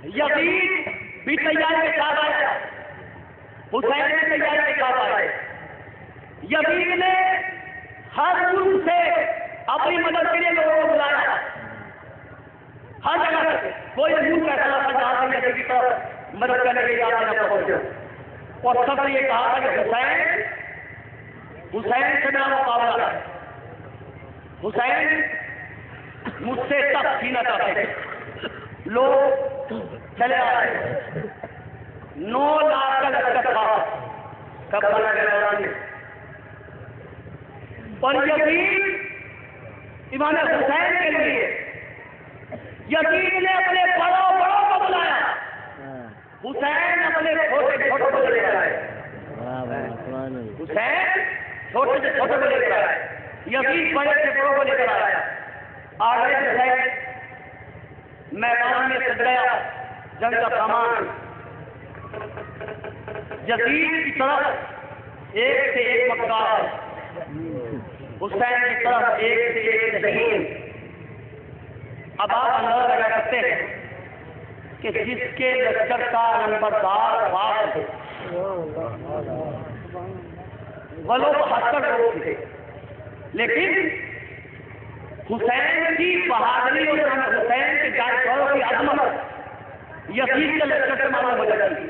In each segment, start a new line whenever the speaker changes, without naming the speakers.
یزید بھی تیاری کے ساتھ آیا، حسین بھی تیاری کے ساتھ آئے۔ یزید نے ہر ملک سے اپنی مدد کے لیے لوگوں کو بلایا، ہر جگہ سے کوئی ملک ایسا تھا جہاں سے یزید کی طرف مدد کرنے کے لیے آپ نے پہنچے، اور سب نے یہ کہا تھا کہ حسین سے میرا مقابلہ ہے، حسین مجھ سے سخت سینہ چاہتے تھے۔ لوگ چلے آئے، 9 لاکھ کا لشکر تھا کربلا کے میدان میں، اور یزید امام حسین کے لیے یزید نے اپنے بڑوں کو بلایا، حسین اپنے چھوٹے کو لے کر آئے، حسین چھوٹے سے چھوٹے کو لے کر آئے، یزید بڑے سے بڑوں کو لے کر آیا۔ آگے حسین میدان میں سج گیا جنگ کا سامان، یزید کی طرف ایک سے ایک مکار، حسین کی طرف ایک سے ایک شہید۔ اب آپ اندازہ لگا سکتے ہیں کہ جس کے لشکر کا نمبردار باپ تھے وہ لوگ 72 لوگ تھے، لیکن حسین کی بہادری اور حسین کے جانشوروں کی عظمت یزید کے لشکر سے معلوم ہو جاتی ہے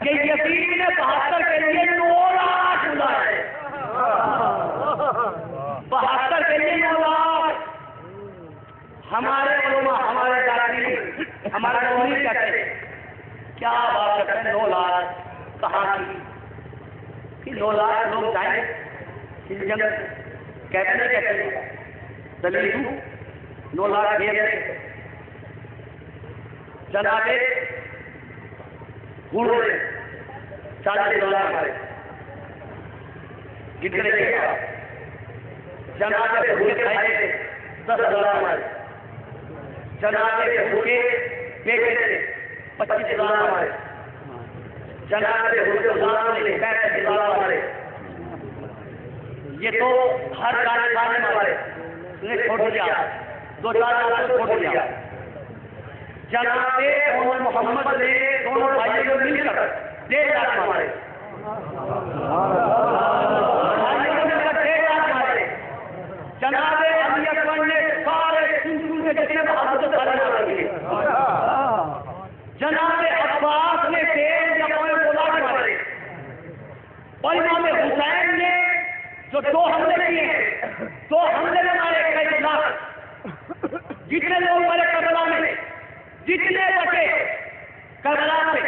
کہ یزید نے 72 کے لیے 9 لاکھ بلائے، 72 کے لیے 9 لاکھ۔ ہمارے علماء، ہمارے داخلی، ہمارے مولوی کہتے ہیں کیا بات کرتے ہیں 9 لاکھ کہاں کی کہ 9 لاکھ لوگ جائیں اس جنگ، کہتے نہیں کہتے دلیل 9 لاکھ یہ جناب گھوڑے 40,000 ہمارے گدڑے کے جناب بھوکے کھائے 10,000 ہمارے، جناب بھوکے بیٹے 25,000 ہمارے، جناب بھوکے 65,000 ہمارے۔ یہ تو ہر کارخانے ہمارے نے چھوڑ دیا، 2-4 لاکھ چھوڑ دیا۔ جناب محمد نے دونوں بھائیوں کو مل کر 1.5 لاکھ ہمارے، جناب علی اکبر نے سارے سن کے جتنے بہادر مارے، جناب عباس نے 1.5 لاکھ مارے، اور امام حسین نے جو 2 حملے کیے، 2 حملے میں مارے 1 لاکھ۔ جتنے لوگ مرے کربلا میں، جتنے بچے کربلا سے،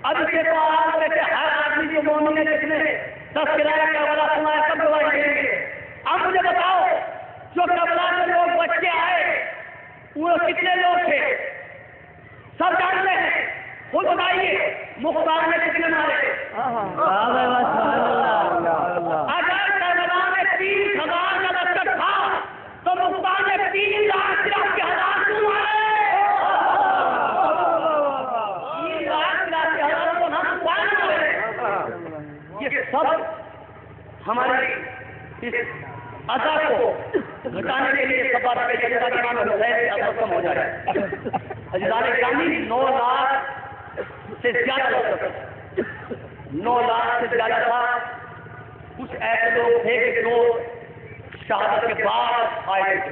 اب اس کے بعد میں سے ہر آدمی جو مومن ہے جس نے 10 کرایہ کربلا سنا ہے سب گواہی دیں گے۔ اب مجھے بتاؤ جو کربلا سے لوگ بچ کے آئے وہ کتنے لوگ تھے؟ سب جانتے ہیں، خود بتائیے مختار نے کتنے مارے؟ اگر کربلا میں 30,000 کا لشکر تھا تو مختار نے 3 لاکھ 83,000 کیوں مارے؟ 3 لاکھ 83,000 کو ہم کون مارے؟ یہ سب ہماری اس ادا کو گھٹانے کے لیے سب بات ہے کہ امام حسین کی عظمت کم ہو جائے۔ عزیزان گرامی 9 لاکھ سے زیادہ لوگ تھے، 9 لاکھ سے زیادہ تھا۔ کچھ ایسے لوگ تھے کہ جو شہادت کے بعد آئے تھے،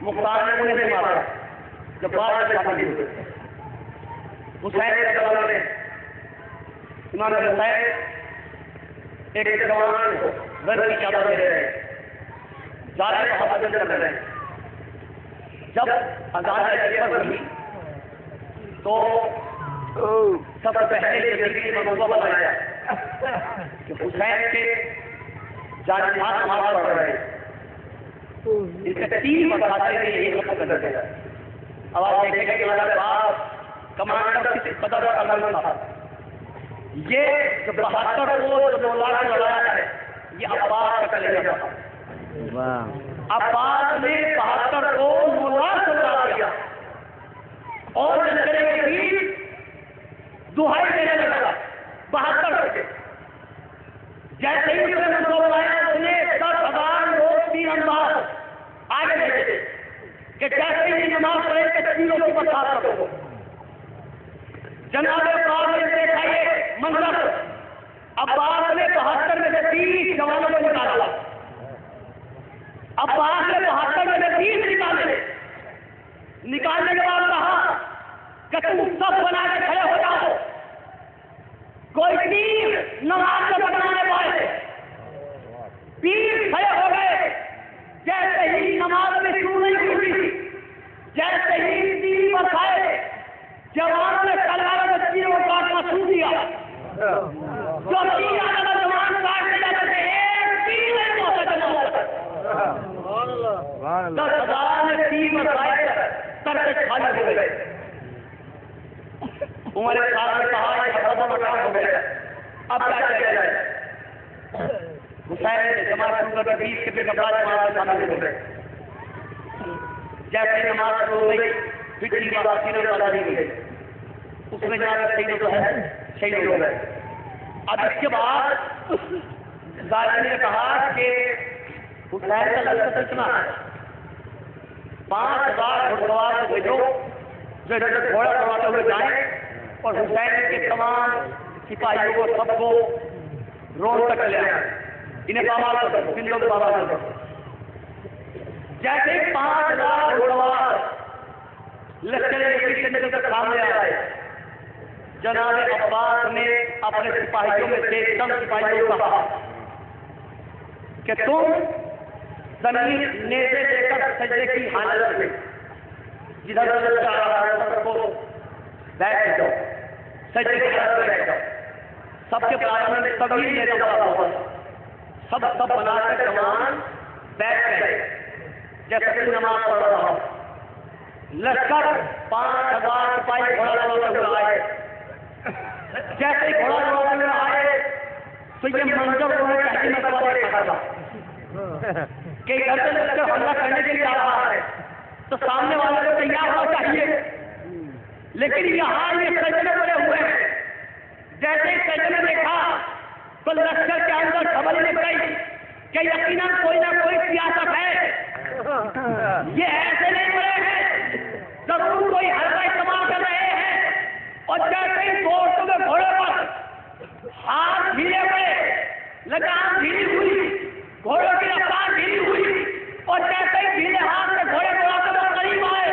مختار نے انہیں نہیں مارا جب بعد میں شامل ہوئے۔ حسین کے کربلا میں امام حسین ایک جوان گھر کی چادر میں رہے، جارے محبت کر رہے ہیں۔ جب آزاد اکبر ہوئی تو سب سے پہلے زندگی میں موضوع بنایا کہ حسین کے جانشین نماز پڑھ رہے ہیں، ان کے 3 مساجد میں یہی ختم کر دیا۔ اب آپ دیکھیں گے کہ ہمارے پاس کمانڈر کس قدر عمل تھا۔ یہ جو 72 کو جو 9 لاکھ لڑایا ہے یہ عباس کا کلیجہ تھا۔ عباس نے 72 کو 9 لاکھ لڑا دیا اور دہائی دینے لگا 72 سے۔ جیسے ہی اس نے منصوبہ بنایا اس نے 10,000 لوگ 3 انداز آگے بھیجے، کہ جیسے ہی نماز پڑھے کہ تینوں کی بسات کرو. جناب پاک نے دیکھا یہ منظر. عباس نے 72 میں سے 30 جوانوں کو نکالا. عباس نے 72 میں سے 30 نکالے. نکالنے کے بعد کہا کہ تم سب بنا کے کھڑے ہو جاؤ. کوئی پیر نماز کو بنانے والے پیر کھڑے ہو گئے. جیسے ہی نماز میں شروع نہیں ہوئی, جیسے ہی تین بسائے جوانوں نے تلواروں میں تینوں کو کاٹنا شروع کیا. جو تین جوان کاٹنے جاتے تھے ایک تین نہیں پہنچا جماعت. 10,000 نے تین بسائے ترک خالی ہو گئے. عمر صاحب نے کہا کہ ختم مکان ہو گیا, اب کیا کیا جائے. حسین نے جماعت شروع کر 20 کے بعد جماعت شامل ہو گئے. جیسے نماز شروع ہو گئی پچھلی بات سینوں کو ڈالی گئی. اس میں جا کر شہید جو ہے شہید ہو گئے. اب اس کے بعد ظالم نے کہا کہ حسین کا لشکر اتنا ہے 5,000 گھوڑسوار کو بھیجو جو گھوڑا کرواتے ہوئے جائیں اور حسین کے تمام سپاہیوں کو سب کو روڈ تک لے آئیں. انہیں بابا کر دو, لوگ بابا کر دو. جیسے 5,000 گھوڑسوار لشکر کے سامنے آئے, جناب عباس نے اپنے سپاہیوں میں سے چند سپاہیوں کو کہا کہ تم زمین نیزے دے کر سجدے کی حالت میں جدھر بیٹھ جاؤ, سجدے کی حالت میں بیٹھ جاؤ. سب کے پارلیمنٹ میں طویل نیزہ بنا ہوا, سب بنا کر جوان بیٹھ گئے جیسے کہ نماز پڑھ رہا ہو. لشکر 5,000 سپاہی گھوڑا چلاتے ہوئے آئے. جیسے ہی گھوڑا چلاتے ہوئے آئے تو یہ منظر انہوں نے پہلی مرتبہ دیکھا تھا کہ ادھر سے لشکر حملہ کرنے کے لیے آ رہا ہے تو سامنے والے کو تیار ہونا چاہیے. لیکن یہاں یہ سجدے پڑے ہوئے ہیں. جیسے ہی سجدے دیکھا تو لشکر کے اندر خبر نہیں گئی کہ یقیناً کوئی نہ کوئی سیاست ہے. یہ ایسے نہیں پڑے ہیں, ضرور کوئی حرکہ استعمال کر رہے ہیں. اور جیسے ہی دوستوں کے گھوڑے پر ہاتھ ڈھیلے ہوئے, لگام ڈھیلی ہوئی, گھوڑوں کی رفتار ڈھیلی ہوئی اور جیسے ہی ڈھیلے ہاتھ سے گھوڑے دوڑاتے ہوئے قریب آئے,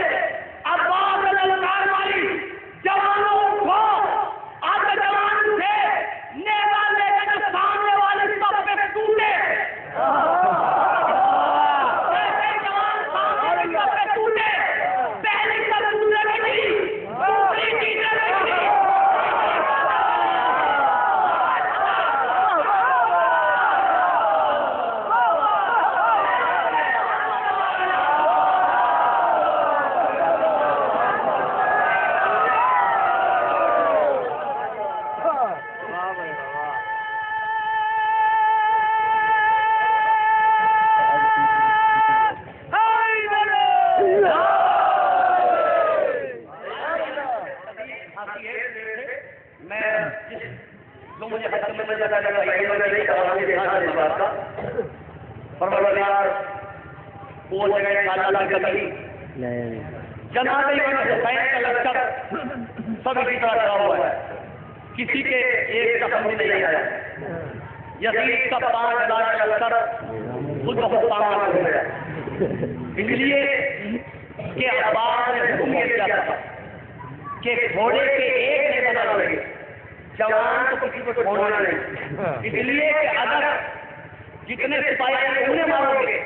عباس نے للکار ماری, جوانوں کو آپ جوان تھے نیزہ لے کر سامنے والے سب پہ ٹوٹے. جناب حسین کا لشکر سب اسی طرح کھڑا ہوا ہے, کسی کے ایک کا سمجھ نہیں آیا. یزید کا 5,000 کا لشکر خود بخود سامان ہو گیا, اس لیے کہ عباس نے حکم یہ کیا تھا کہ گھوڑے کے ایک نہیں بنا لگے, جوان تو کسی کو چھوڑنا نہیں. اس لیے کہ اگر جتنے سپاہی ہیں انہیں مارو گے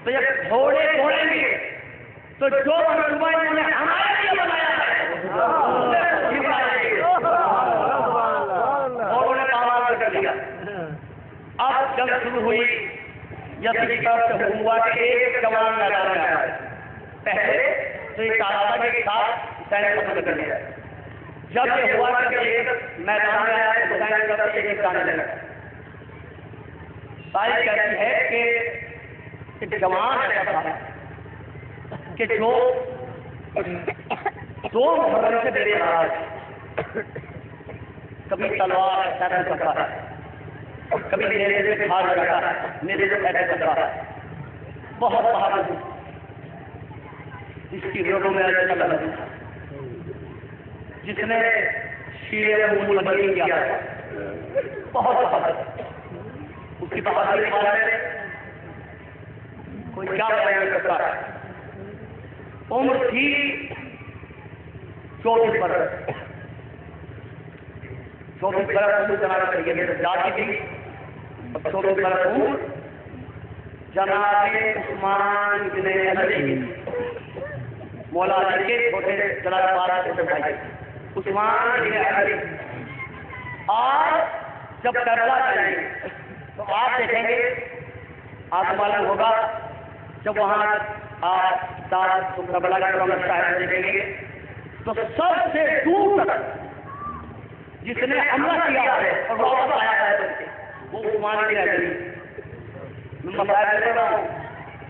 تو جب گھوڑے چھوڑیں گے تو جو منصوبہ انہوں نے ہمارے لیے بنایا ہے اور انہیں کام کر دیا. اب جنگ شروع ہوئی, یزید کی طرف سے حکم ہوا کہ ایک جوان میدان میں آیا. پہلے تو یہ کہا کے ساتھ حسین ختم کر دیا. جب یہ ہوا کہ ایک میدان میں آیا تو حسین کی طرف سے ایک جانے لگا. تاریخ کہتی ہے کہ ایک جوان ایسا تھا کہ جو 2 محرم سے بے قرار ہے, کبھی تلوار سیرن کرتا ہے, کبھی نیزے سے کھا جاتا ہے, نیزے سے سیرن کرتا ہے, بہت بہادر. جس کی لوگوں میں جس نے شیعہ ملک کیا بہت بہت اس کی بہادری کے بارے میں کوئی کیا بیان کرتا ہے. عمر تھی 24 برس. 24 برس عمر جناب سید سجاد کی تھی. 24 برس عمر جناب عثمان بن علی کی. مولا علی کے چھوٹے جناب بارہ چھوٹے بھائی عثمان بن علی. آج جب کربلا جائیں گے تو آپ دیکھیں گے، آپ کو معلوم ہوگا جب وہاں آپ کربلا کا شاہد دیکھیں گے تو سب سے دور تک جس نے حملہ کیا ہے اور واپس آیا ہے وہ عثمان بن علی. میں بتایا دے رہا ہوں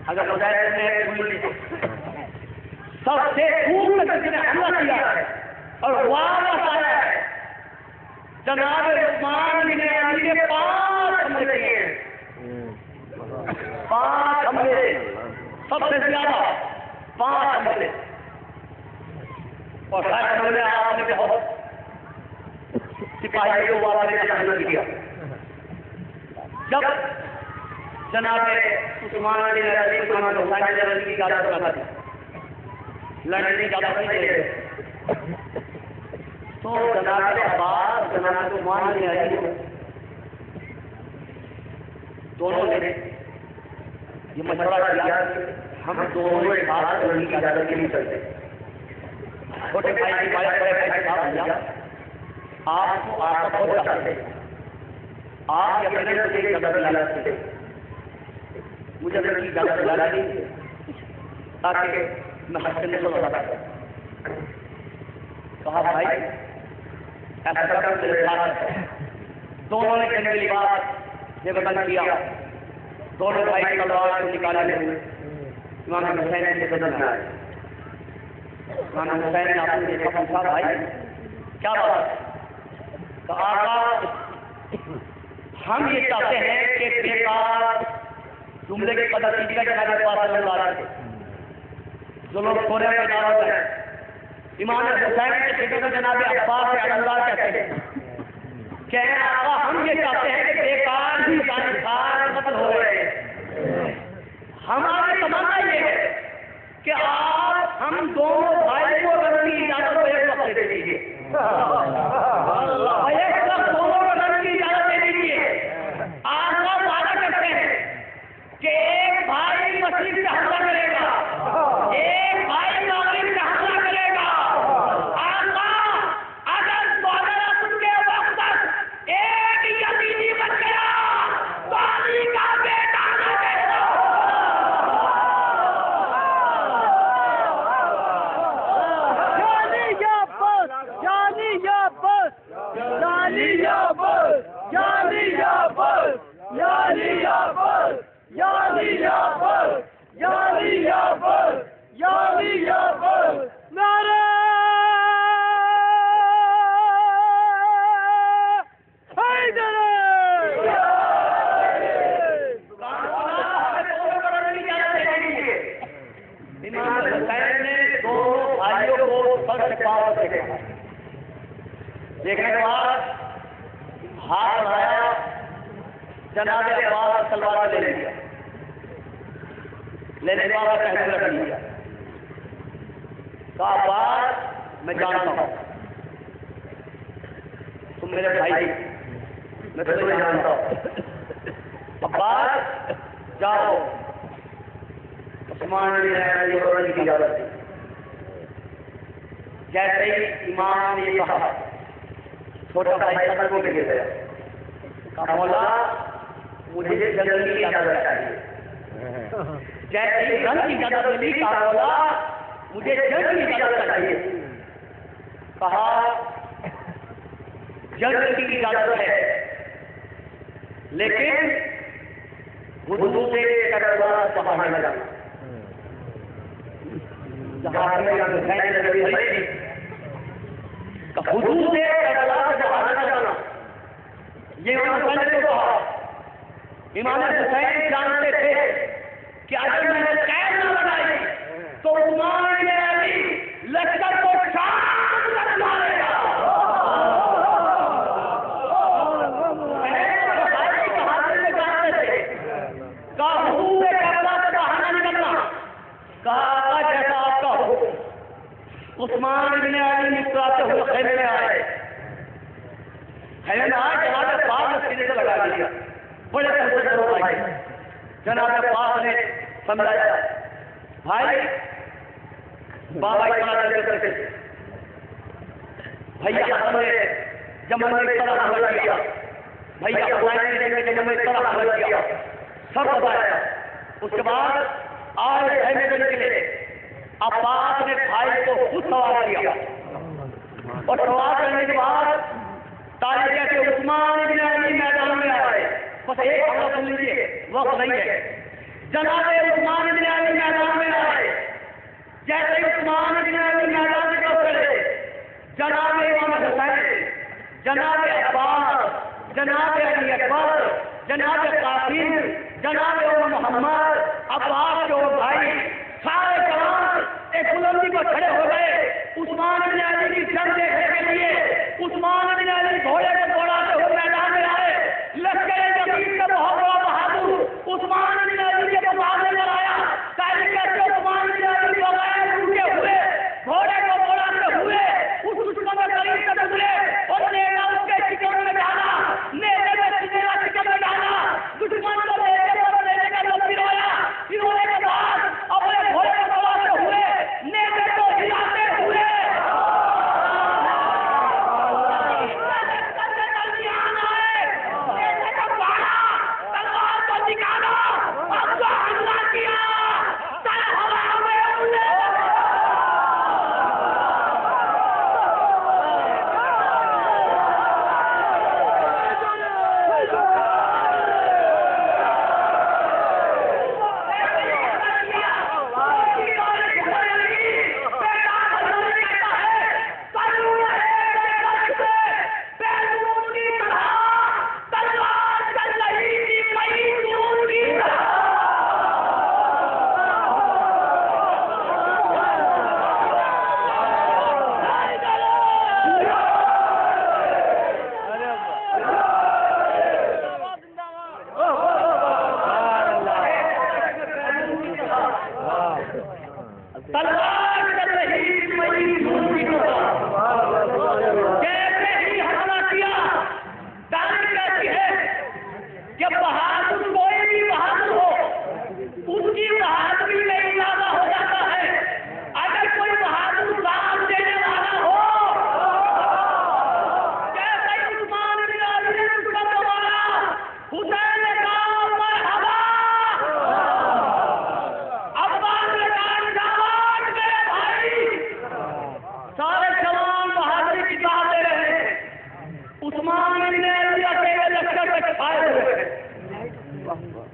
اگر مجاہد نے سب سے دور تک جس نے حملہ کیا ہے اور واپس آیا ہے جناب عثمان بن علی نے 5 حملے کیے ہیں. 5 حملے سب سے زیادہ 5 حملے. اور شاید حملے آپ نے بہت سپاہیوں کو واپس حملہ کیا. جب جناب عثمان بن علی کو حسین کی اجازت کرنا تھی لڑنے کی اجازت نہیں دے رہے تو جناب عباس جناب عثمان بن علی دونوں نے یہ مشورہ کیا ہم دونوں ایک ساتھ لڑنے کی اجازت کے لیے چلتے. چھوٹے بھائی کی بڑے بھائی کے ساتھ دیا آپ کو آپ کا بہت چاہتے آپ اپنے مجھے اجازت دلا سکتے مجھے اگر کی اجازت دلا دی تاکہ میں حج کرنے کو بتا سکتا. کہا بھائی ایسا کر میرے ساتھ. دونوں نے کہنے کے بعد یہ بیان کیا. دونوں بھائی تلوار کو نکالے ہوئے امام حسین کے بدن میں آئے. امام حسین نے آپ سے دیکھا پوچھا بھائی کیا بات ہے؟ کہا آقا ہم یہ چاہتے ہیں کہ بیکار جملے کے قدر تیجا کے ہمارے پاس اللہ رکھے جو لوگ تھوڑے میں دعوت ہیں. امام حسین کے بیٹے کو جناب عباس سے اللہ کہتے ہیں کہ آقا ہم یہ چاہتے ہیں کہ بیکار ہی جانکار قتل ہو رہے ہیں. ہماری تمنا یہ ہے کہ آپ ہم دونوں بھائی کو لڑنے کی اجازت کو ایک وقت دے دیجیے. ایک وقت دونوں کو لڑنے کی اجازت دے دیجیے. آپ کا وعدہ کرتے ہیں کہ ایک بھائی مشرق سے حملہ کرے گا ایک بھائی مغرب سے حملہ کرے گا. اگر بادرات کے وقت تک ایک یزیدی بن گیا تو علی کا بیٹا نہ دیکھو. دیکھنے کے بعد ہاتھ بڑھایا جناب عباس تلوار لے لیا. لینے کے بعد پہلے رکھ لیا. کہا عباس میں جانتا ہوں تم میرے بھائی میں تمہیں جانتا ہوں. عباس جاؤ عثمان بن علی کو لڑنے کی اجازت دی. جیسے ہی امام نے کہا چھوٹا بھائی قتل کو گر گیا. کہا مولا مجھے جنگ کی اجازت چاہیے. جیسے ہی جنگ کی اجازت ملی کہا مولا مجھے جنگ کی اجازت چاہیے. کہا جنگ کی اجازت ہے لیکن حدود کربلا جہاں نہ جانا. جہاں حدود جانا یہ امام حسین جانتے تھے کہ اگر میں نے قید نہ بنائی تو عثمان ابن علی لشکر کو شام تک مارے گا. کہا جیسا آپ کا ہو. عثمان ابن علی مسکراتے ہوئے خیمے میں آئے. خیمے میں آئے جناب پاک نے سینے سے لگا دیا. بڑے تحصیل کرو بھائی. جناب پاک نے سمجھایا بھائی بابا اتنا جلدی کرتے بھیا ہم نے جب میں نے اس طرح حملہ کیا بھیا حسین نے جب میں اس طرح حملہ کیا سب بتایا. اس کے بعد آج خیمے میں نکلے. عباس نے بھائی کو خود سوار کیا اور سوار کرنے کے بعد تاریخ کہتے عثمان ابن علی میدان میں آئے. بس ایک حملہ سن لیجیے وقت نہیں ہے. جناب عثمان ابن علی میدان میں آئے. جیسے عثمان ابن علی میدان میں چلے جناب امام حسین جناب عباس جناب علی اکبر جناب قاسم جناب محمد عباس کے بھائی سارے جوان ایک بلندی پر کھڑے ہو گئے. عثمان ابن علی کی جنگ دیکھنے کے لیے عثمان ابن علی گھوڑے کو دوڑاتے ہوئے میدان میں آئے. لشکر جمیل کا بہت بڑا بہادر عثمان ابن علی کے مقابلے میں آیا. تاریخ کہتے عثمان ابن علی کو غیر رکے ہوئے گھوڑے کو دوڑاتے ہوئے اس دشمن کے قریب تک گزرے اور نیزہ اس کے شکم میں ڈالا. نیزے میں سینہ شکم میں ڈالا. دشمن کو نیزے پر نیزے کا لوگ پھرویا. پھرونے کے بعد اپنے گھوڑے کو دوڑاتے ہوئے نیزے کو ہلاتے ہوئے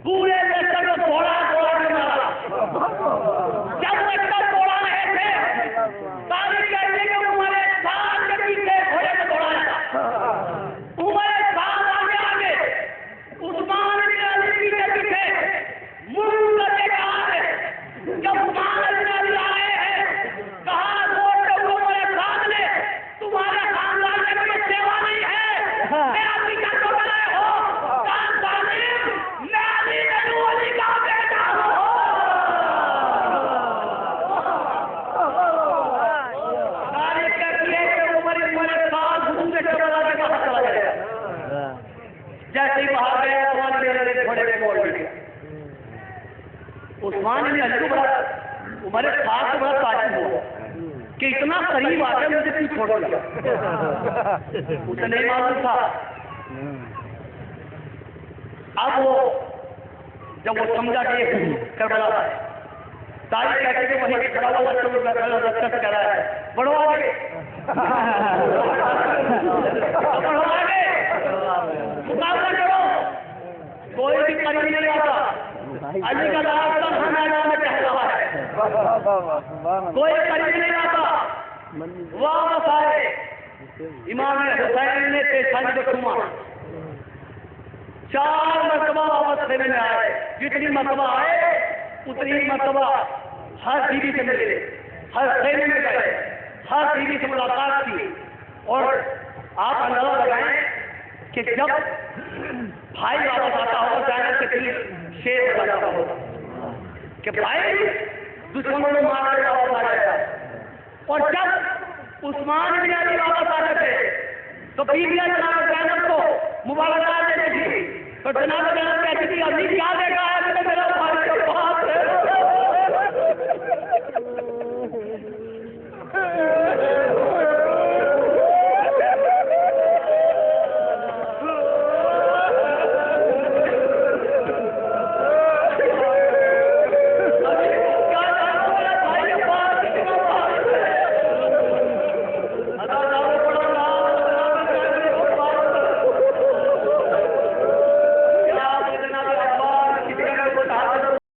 پورے لشکر کو دوڑا کے مارا. جب لشکر دوڑا رہے تھے تاریخ کہتے کہ عمر سال کے پیچھے گھوڑے کو دوڑایا. عمر سال آگے آگے عثمان بن علی پیچھے پیچھے منہ کرنے کے آگے. جب عثمان بن علی آئے ہیں کہا دوڑتے ہوئے عمر سال نے تمہارے خاندان میں کوئی سیوا نہیں ہے میرا پیچھا چھوڑ رہے ہو. جیسے ہی باہر گیا گھوڑے میں موڑ گیا. عثمان نے علی کو بڑا عمر خاص کو بڑا تعجب ہوا کہ اتنا قریب آ کے مجھے کیوں چھوڑ دیا. اسے نہیں معلوم تھا. اب وہ جب وہ سمجھا کہ کربلا ہے تاریخ کہتے کہ وہیں کھڑا ہوا لشکر کہہ رہا ہے بڑھو آگے بڑھو آگے مقابلہ کرو. کوئی بھی قریب نہیں آتا. علی کا راستہ ہر میدان میں کہہ رہا ہے کوئی قریب نہیں آتا. واپس آئے. امام حسین نے پیشانی کو چھوما. 4 مرتبہ واپس لینے میں آئے. جتنی مرتبہ آئے اتنی مرتبہ ہر بیوی سے ملے ہر خیمے میں گئے، ہر بیوی سے ملاقات کی، اور آپ اندازہ لگائیں کہ جب بھائی واپس آتا ہوگا زینب کے دل شیر ہو جاتا ہوگا کہ بھائی دشمنوں نے مار کے واپس آ گیا۔ اور جب عثمان بن علی واپس آ رہے تھے تو بیویاں جناب زینب کو مبارکباد دیتی تھی، تو جناب زینب کہتی تھی ابھی کیا دیکھا ہے کہ میرا بھائی